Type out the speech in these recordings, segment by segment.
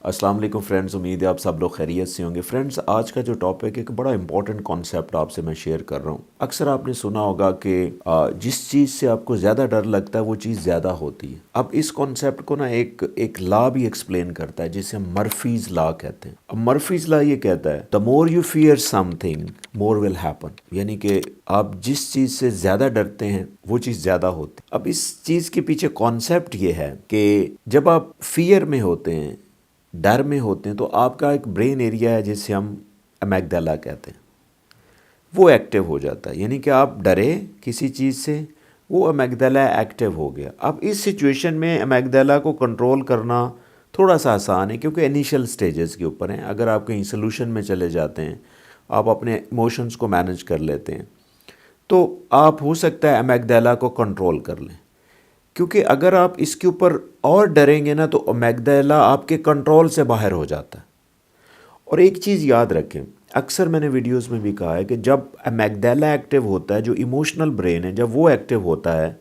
अस्सलाम वालेकुम फ्रेंड्स, उम्मीद है आप सब लोग खैरियत से होंगे। फ्रेंड्स, आज का जो टॉपिक है एक बड़ा इंपॉर्टेंट कॉन्सेप्ट आपसे मैं शेयर कर रहा हूँ। अक्सर आपने सुना होगा कि जिस चीज़ से आपको ज़्यादा डर लगता है वो चीज़ ज़्यादा होती है। अब इस कॉन्सेप्ट को ना एक लॉ भी एक्सप्लेन करता है जिसे हम मर्फीज लॉ कहते हैं। अब मर्फीज लॉ ये कहता है the more you fear something more will happen, यानी कि आप जिस चीज़ से ज़्यादा डरते हैं वो चीज़ ज़्यादा होती है। अब इस चीज़ के पीछे कॉन्सेप्ट ये है कि जब आप फियर में होते हैं, डर में होते हैं, तो आपका एक ब्रेन एरिया है जिसे हम अमेगडाला कहते हैं, वो एक्टिव हो जाता है। यानी कि आप डरे किसी चीज़ से, वो अमेगडाला एक्टिव हो गया। अब इस सिचुएशन में अमेगडाला को कंट्रोल करना थोड़ा सा आसान है क्योंकि इनिशियल स्टेजेस के ऊपर हैं। अगर आप कहीं सोल्यूशन में चले जाते हैं, आप अपने इमोशंस को मैनेज कर लेते हैं, तो आप हो सकता है अमेगडाला को कंट्रोल कर लें। क्योंकि अगर आप इसके ऊपर और डरेंगे ना तो अमेगडाला आपके कंट्रोल से बाहर हो जाता है। और एक चीज़ याद रखें, अक्सर मैंने वीडियोस में भी कहा है कि जब अमेगडाला एक्टिव होता है, जो इमोशनल ब्रेन है, जब वो एक्टिव होता है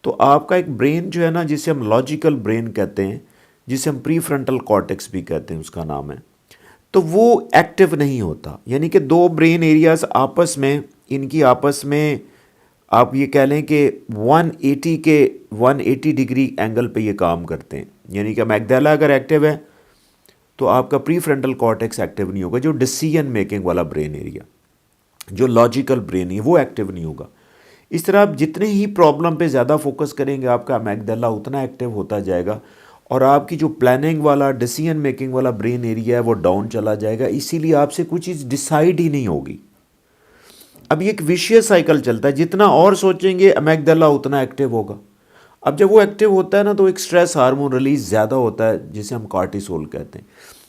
तो आपका एक ब्रेन जो है ना, जिसे हम लॉजिकल ब्रेन कहते हैं, जिसे हम प्रीफ्रंटल कॉर्टेक्स भी कहते हैं, उसका नाम है, तो वो एक्टिव नहीं होता। यानी कि दो ब्रेन एरियाज आपस में, इनकी आपस में आप ये कह लें कि 180 डिग्री एंगल पे ये काम करते हैं। यानी कि अमेगडाला अगर एक्टिव है तो आपका प्रीफ्रंटल कॉर्टेक्स एक्टिव नहीं होगा, जो डिसीजन मेकिंग वाला ब्रेन एरिया, जो लॉजिकल ब्रेन है, वो एक्टिव नहीं होगा। इस तरह आप जितने ही प्रॉब्लम पे ज़्यादा फोकस करेंगे, आपका अमेगडाला उतना एक्टिव होता जाएगा और आपकी जो प्लानिंग वाला, डिसीजन मेकिंग वाला ब्रेन एरिया है वो डाउन चला जाएगा। इसीलिए आपसे कोई चीज़ डिसाइड ही नहीं होगी। अब ये एक विशियस साइकिल चलता है, जितना और सोचेंगे अमेगडाला उतना एक्टिव होगा। अब जब वो एक्टिव होता है ना तो एक स्ट्रेस हार्मोन रिलीज ज़्यादा होता है जिसे हम कॉर्टिसोल कहते हैं।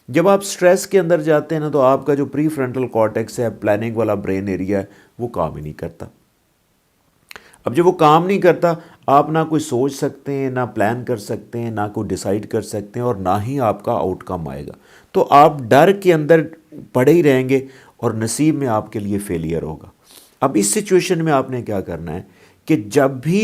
जब आप स्ट्रेस के अंदर जाते हैं ना तो आपका जो प्री फ्रंटल कॉर्टेक्स है, प्लानिंग वाला ब्रेन एरिया है, वो काम ही नहीं करता। अब जब वो काम नहीं करता, आप ना कोई सोच सकते हैं, ना प्लान कर सकते हैं, ना कोई डिसाइड कर सकते हैं और ना ही आपका आउटकम आएगा। तो आप डर के अंदर पड़े ही रहेंगे और नसीब में आपके लिए फेलियर होगा। अब इस सिचुएशन में आपने क्या करना है कि जब भी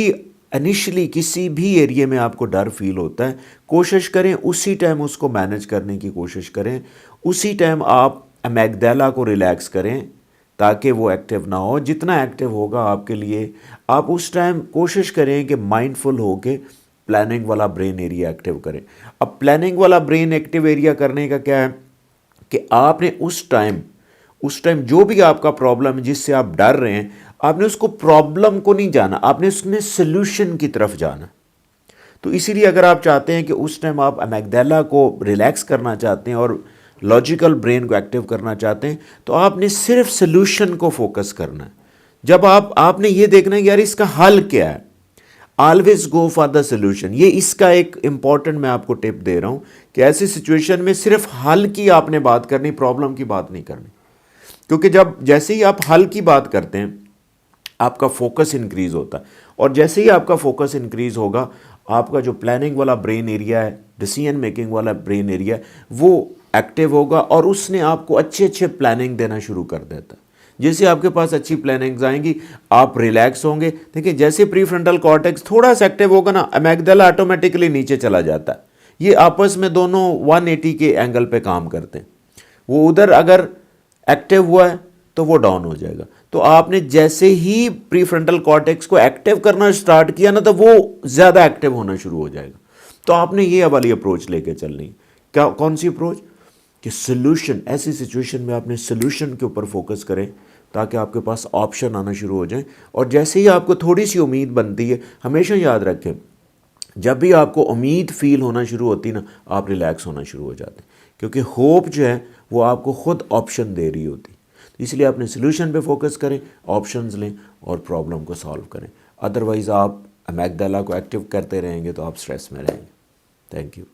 इनिशियली किसी भी एरिया में आपको डर फील होता है, कोशिश करें उसी टाइम उसको मैनेज करने की कोशिश करें। उसी टाइम आप अमेगडाला को रिलैक्स करें ताकि वो एक्टिव ना हो। जितना एक्टिव होगा आपके लिए, आप उस टाइम कोशिश करें कि माइंडफुल हो के प्लानिंग वाला ब्रेन एरिया एक्टिव करें। अब प्लानिंग वाला ब्रेन एक्टिव एरिया करने का क्या है कि आपने उस टाइम जो भी आपका प्रॉब्लम है, जिससे आप डर रहे हैं, आपने उसको प्रॉब्लम को नहीं जाना, आपने उसमें सोल्यूशन की तरफ जाना। तो इसीलिए अगर आप चाहते हैं कि उस टाइम आप अमेगडाला को रिलैक्स करना चाहते हैं और लॉजिकल ब्रेन को एक्टिव करना चाहते हैं, तो आपने सिर्फ सोल्यूशन को फोकस करना है। जब आपने ये देखना है कि यार इसका हल क्या है, always go for the solution. ये इसका एक इंपॉर्टेंट मैं आपको टिप दे रहा हूं कि ऐसी सिचुएशन में सिर्फ हल की आपने बात करनी, प्रॉब्लम की बात नहीं करनी। क्योंकि जैसे ही आप हल की बात करते हैं, आपका फोकस इंक्रीज होता है और जैसे ही आपका फोकस इंक्रीज होगा, आपका जो प्लानिंग वाला ब्रेन एरिया है, डिसीजन मेकिंग वाला ब्रेन एरिया है, वो एक्टिव होगा और उसने आपको अच्छे अच्छे प्लानिंग देना शुरू कर देता है। जैसे आपके पास अच्छी प्लानिंग्स आएंगी, आप रिलैक्स होंगे। देखिए, जैसे प्रीफ्रंटल कॉर्टेक्स थोड़ा सा एक्टिव होगा ना, अमेगडाला ऑटोमेटिकली नीचे चला जाता है। ये आपस में दोनों 180 के एंगल पे काम करते हैं। वो उधर अगर एक्टिव हुआ है तो वो डाउन हो जाएगा। तो आपने जैसे ही प्रीफ्रंटल कॉर्टेक्स को एक्टिव करना स्टार्ट किया ना, तो वो ज़्यादा एक्टिव होना शुरू हो जाएगा। तो आपने ये वाली अप्रोच लेके चलनी। क्या, कौन सी अप्रोच? कि सोल्यूशन, ऐसी सिचुएशन में आपने सोल्यूशन के ऊपर फोकस करें ताकि आपके पास ऑप्शन आना शुरू हो जाए। और जैसे ही आपको थोड़ी सी उम्मीद बनती है, हमेशा याद रखें, जब भी आपको उम्मीद फील होना शुरू होती ना, आप रिलैक्स होना शुरू हो जाते हैं। क्योंकि होप जो है वो आपको खुद ऑप्शन दे रही होती। इसलिए अपने सोल्यूशन पे फोकस करें, ऑप्शंस लें और प्रॉब्लम को सॉल्व करें। अदरवाइज़ आप अमेगडाला को एक्टिव करते रहेंगे तो आप स्ट्रेस में रहेंगे। Thank you.